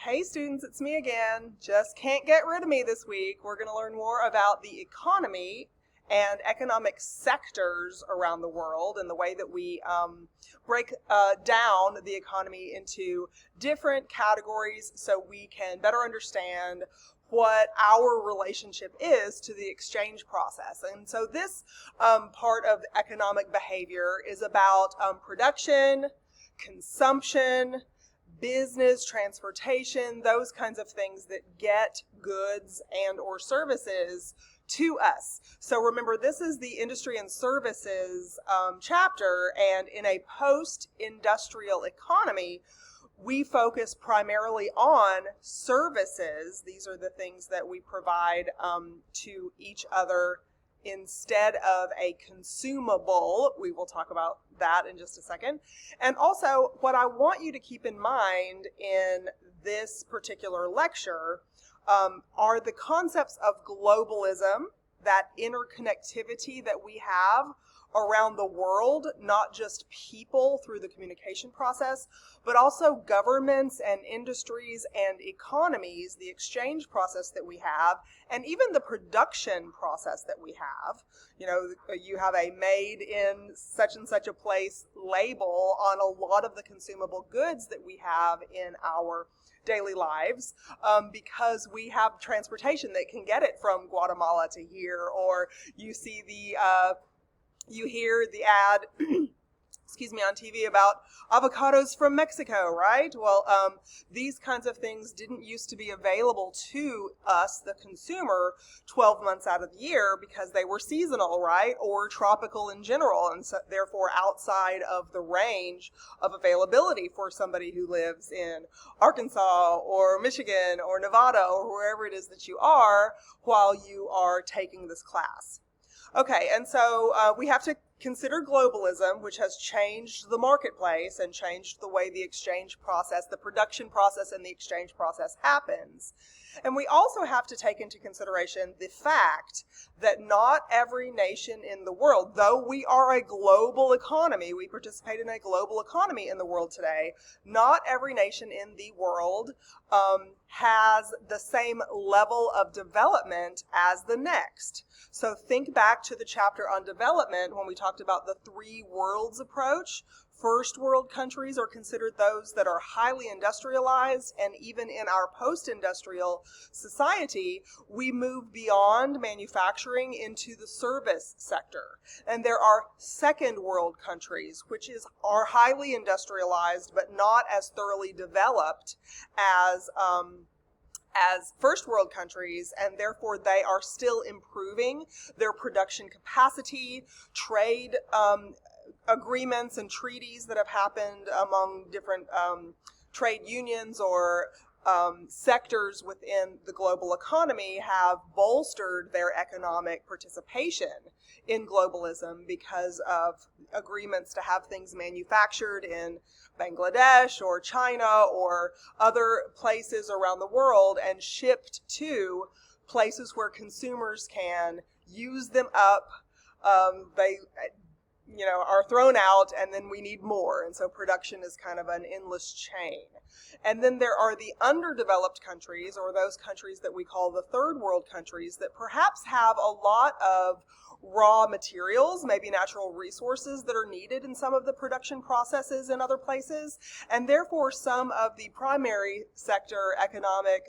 Hey students, it's me again. Just can't get rid of me this week. We're going to learn more about the economy and economic sectors around the world and the way that we break down the economy into different categories so we can better understand what our relationship is to the exchange process. And so this part of economic behavior is about production, consumption, business, transportation, those kinds of things that get goods and or services to us. So remember, this is the industry and services chapter, and in a post-industrial economy, we focus primarily on services. These are the things that we provide to each other instead of a consumable. We will talk about that in just a second. And also, what I want you to keep in mind in this particular lecture are the concepts of globalism, that interconnectivity that we have around the world, not just people through the communication process, but also governments and industries and economies, the exchange process that we have, and even the production process that we have. You know, you have a made in such and such a place label on a lot of the consumable goods that we have in our daily lives, because we have transportation that can get it from Guatemala to here, or you see you hear the ad excuse me, on TV about avocados from Mexico, right? Well, these kinds of things didn't used to be available to us, the consumer, 12 months out of the year because they were seasonal, right? Or tropical in general, and so therefore outside of the range of availability for somebody who lives in Arkansas or Michigan or Nevada or wherever it is that you are while you are taking this class. Okay, and so we have to consider globalism, which has changed the marketplace and changed the way the exchange process, the production process and the exchange process happens. And we also have to take into consideration the fact that not every nation in the world, though we are a global economy, we participate in a global economy in the world today, not every nation in the world has the same level of development as the next. So think back to the chapter on development when we talked about the three worlds approach. First world countries are considered those that are highly industrialized, and even in our post-industrial society, we move beyond manufacturing into the service sector. And there are second world countries, which are highly industrialized, but not as thoroughly developed as first world countries, and therefore they are still improving their production capacity, trade agreements and treaties that have happened among different trade unions or sectors within the global economy have bolstered their economic participation in globalism because of agreements to have things manufactured in Bangladesh or China or other places around the world and shipped to places where consumers can use them up. They are thrown out, and then we need more. And so production is kind of an endless chain. And then there are the underdeveloped countries, or those countries that we call the third world countries, that perhaps have a lot of raw materials, maybe natural resources that are needed in some of the production processes in other places. And therefore, some of the primary sector economic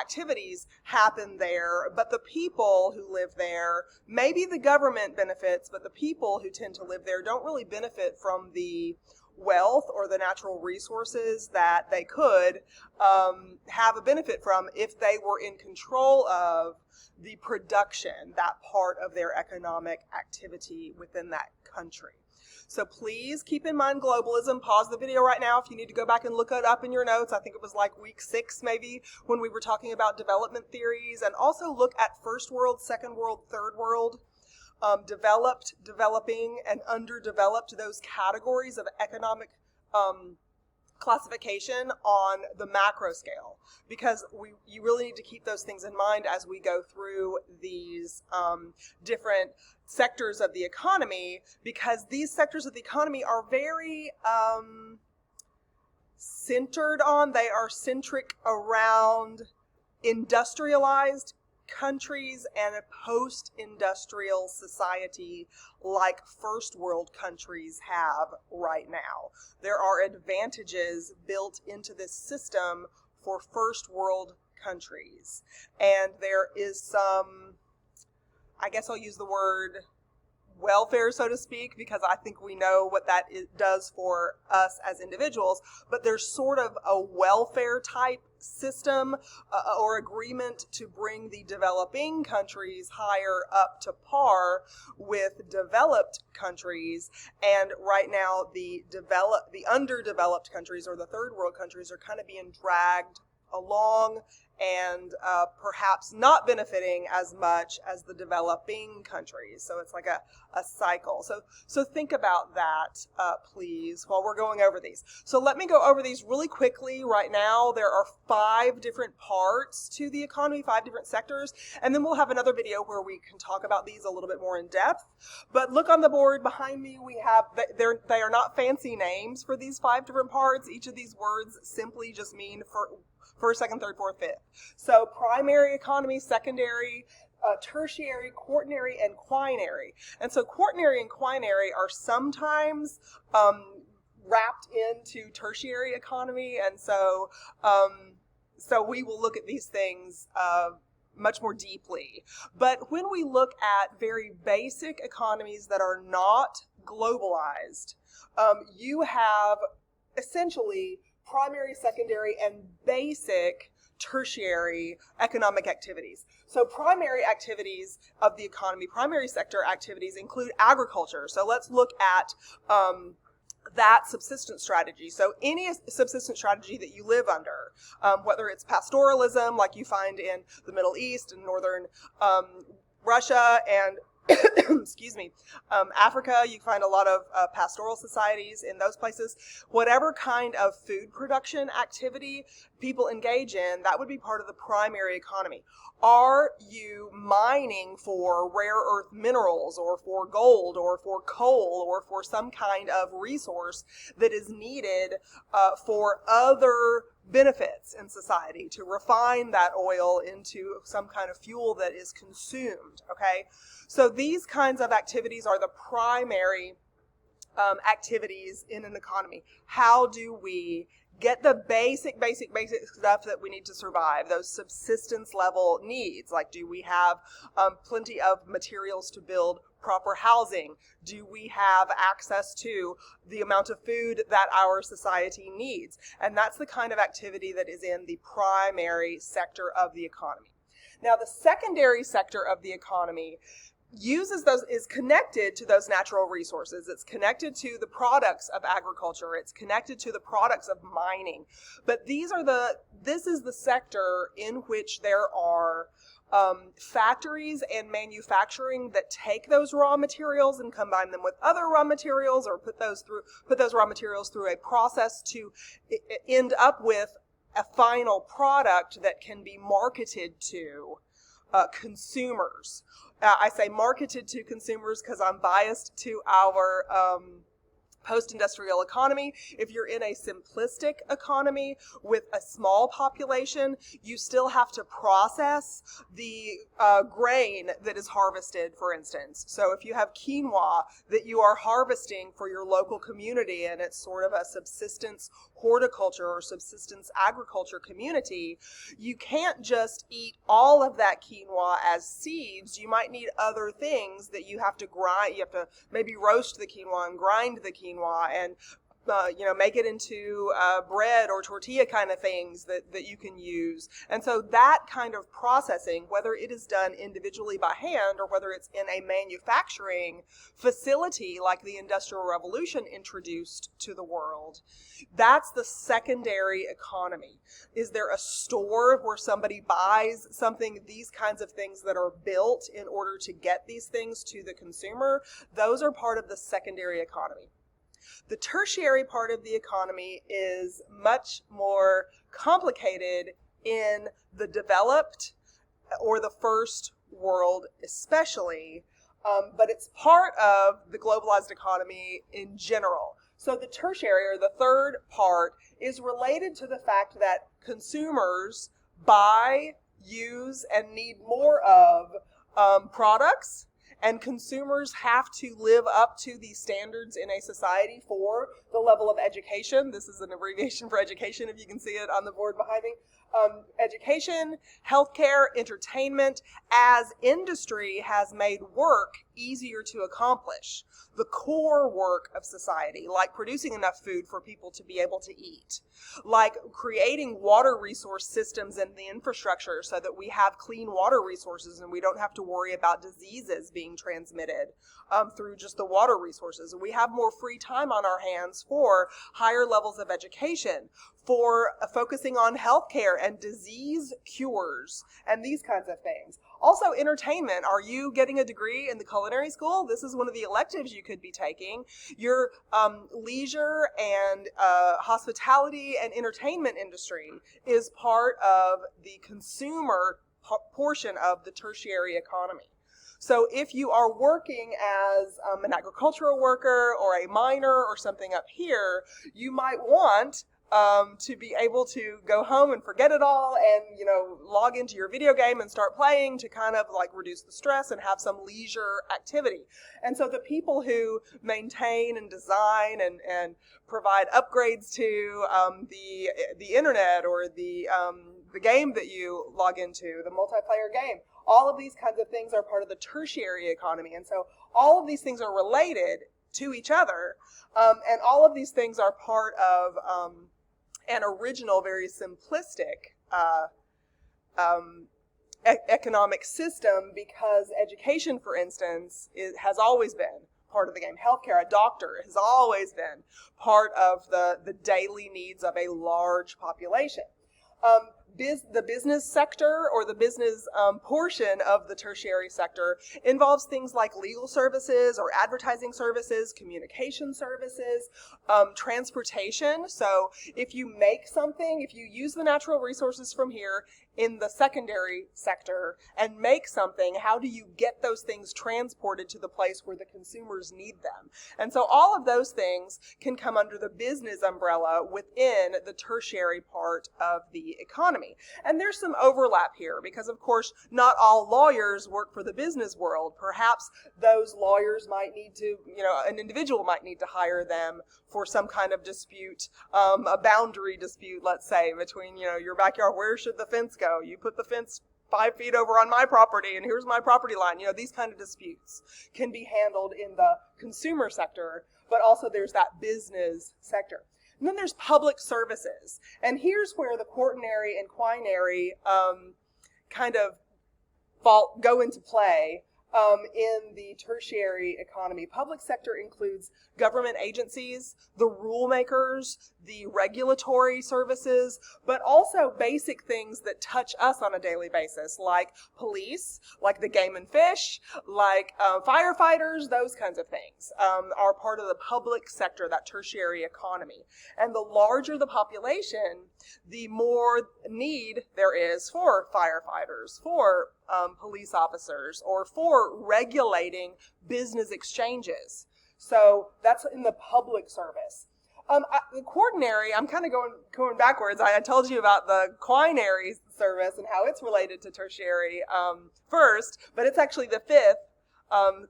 activities happen there, but the people who live there, maybe the government benefits, but the people who tend to live there don't really benefit from the wealth or the natural resources that they could have a benefit from if they were in control of the production, that part of their economic activity within that country. So please keep in mind globalism. Pause the video right now if you need to go back and look it up in your notes. I think it was like week 6 maybe when we were talking about development theories. And also look at first world, second world, third world, developed, developing, and underdeveloped, those categories of economic classification on the macro scale, because you really need to keep those things in mind as we go through these different sectors of the economy, because these sectors of the economy are very centered on. They are centric around industrialized countries and a post-industrial society like first world countries have right now. There are advantages built into this system for first world countries. And there is some, I guess I'll use the word welfare, so to speak, because I think we know what that does for us as individuals, but there's sort of a welfare type system or agreement to bring the developing countries higher up to par with developed countries. And right now the underdeveloped countries or the third world countries are kind of being dragged along and perhaps not benefiting as much as the developing countries. So it's like a cycle. So think about that, please, while we're going over these. So let me go over these really quickly right now. There are 5 different parts to the economy, 5 different sectors, and then we'll have another video where we can talk about these a little bit more in depth. But look on the board behind me. We have, they are not fancy names for these 5 different parts. Each of these words simply just mean first, second, third, fourth, fifth. So primary economy, secondary, tertiary, quaternary, and quinary. And so quaternary and quinary are sometimes wrapped into tertiary economy. And so we will look at these things much more deeply. But when we look at very basic economies that are not globalized, you have essentially primary, secondary, and basic tertiary economic activities. So primary activities of the economy, primary sector activities include agriculture. So let's look at that subsistence strategy. So any subsistence strategy that you live under, whether it's pastoralism like you find in the Middle East and northern Russia and excuse me, Africa, you find a lot of pastoral societies in those places. Whatever kind of food production activity people engage in, that would be part of the primary economy. Are you mining for rare earth minerals or for gold or for coal or for some kind of resource that is needed for other benefits in society, to refine that oil into some kind of fuel that is consumed, okay? So these kinds of activities are the primary activities in an economy. How do we get the basic stuff that we need to survive, those subsistence level needs? Like, do we have plenty of materials to build proper housing? Do we have access to the amount of food that our society needs? And that's the kind of activity that is in the primary sector of the economy. Now, the secondary sector of the economy is connected to those natural resources. It's connected to the products of agriculture. It's connected to the products of mining. But this is the sector in which there are factories and manufacturing that take those raw materials and combine them with other raw materials, or put those raw materials through a process to end up with a final product that can be marketed to consumers. I say marketed to consumers because I'm biased to our post-industrial economy. If you're in a simplistic economy with a small population, you still have to process the grain that is harvested, for instance. So if you have quinoa that you are harvesting for your local community and it's sort of a subsistence horticulture or subsistence agriculture community, you can't just eat all of that quinoa as seeds. You might need other things that you have to grind. You have to maybe roast the quinoa and grind the quinoa and make it into bread or tortilla kind of things that you can use. And so that kind of processing, whether it is done individually by hand or whether it's in a manufacturing facility like the Industrial Revolution introduced to the world, that's the secondary economy. Is there a store where somebody buys something, these kinds of things that are built in order to get these things to the consumer? Those are part of the secondary economy. The tertiary part of the economy is much more complicated in the developed or the first world especially, but it's part of the globalized economy in general. So the tertiary, or the third part, is related to the fact that consumers buy, use, and need more of products, and consumers have to live up to these standards in a society for the level of education. This is an abbreviation for education, if you can see it on the board behind me. Education, healthcare, entertainment, as industry has made work easier to accomplish. The core work of society, like producing enough food for people to be able to eat, like creating water resource systems and the infrastructure so that we have clean water resources and we don't have to worry about diseases being transmitted through just the water resources. We have more free time on our hands for higher levels of education, for focusing on healthcare and disease cures and these kinds of things. Also, entertainment. Are you getting a degree in the culinary school? This is one of the electives you could be taking. Your leisure and hospitality and entertainment industry is part of the consumer portion of the tertiary economy. So if you are working as an agricultural worker or a miner or something up here, you might want to be able to go home and forget it all and, log into your video game and start playing to kind of like reduce the stress and have some leisure activity. And so the people who maintain and design and provide upgrades to the internet or the game that you log into, the multiplayer game, all of these kinds of things are part of the tertiary economy. And so all of these things are related to each other. And all of these things are part of an original, very simplistic economic system, because education, for instance, has always been part of the game. Healthcare, a doctor, has always been part of the daily needs of a large population. The business sector, or the business portion of the tertiary sector, involves things like legal services or advertising services, communication services, transportation. So if you make something, if you use the natural resources from here in the secondary sector and make something, how do you get those things transported to the place where the consumers need them? And so all of those things can come under the business umbrella within the tertiary part of the economy. And there's some overlap here because, of course, not all lawyers work for the business world. Perhaps those lawyers might need to, an individual might need to hire them for some kind of dispute, a boundary dispute, let's say, between, your backyard. Where should the fence go? You put the fence 5 feet over on my property and here's my property line. These kind of disputes can be handled in the consumer sector, but also there's that business sector. And then there's public services. And here's where the quaternary and quinary kind of go into play in the tertiary economy. Public sector includes government agencies, the rule makers, the regulatory services, but also basic things that touch us on a daily basis, like police, like the game and fish, like firefighters. Those kinds of things are part of the public sector, that tertiary economy. And the larger the population, the more need there is for firefighters, for police officers, or for regulating business exchanges. So that's in the public service. The quaternary, I'm kind of going backwards. I told you about the quinary service and how it's related to tertiary first, but it's actually the fifth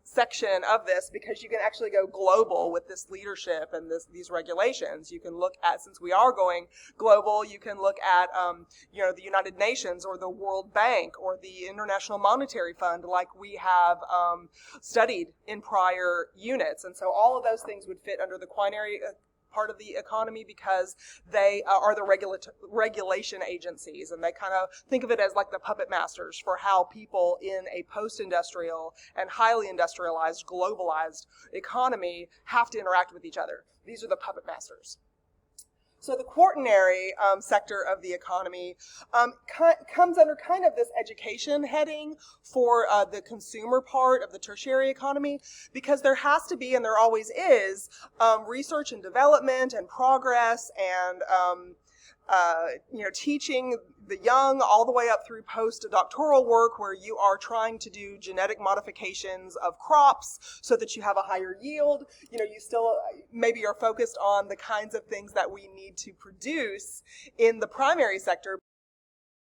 section of this, because you can actually go global with this leadership and these regulations. You can look at, since we are going global, you can look at the United Nations or the World Bank or the International Monetary Fund, like we have studied in prior units. And so all of those things would fit under the quinary part of the economy, because they are the regulation agencies, and they kind of think of it as like the puppet masters for how people in a post-industrial and highly industrialized, globalized economy have to interact with each other. These are the puppet masters. So the quaternary sector of the economy comes under kind of this education heading for the consumer part of the tertiary economy, because there has to be, and there always is, research and development and progress and teaching the young all the way up through postdoctoral work where you are trying to do genetic modifications of crops so that you have a higher yield. You still maybe are focused on the kinds of things that we need to produce in the primary sector.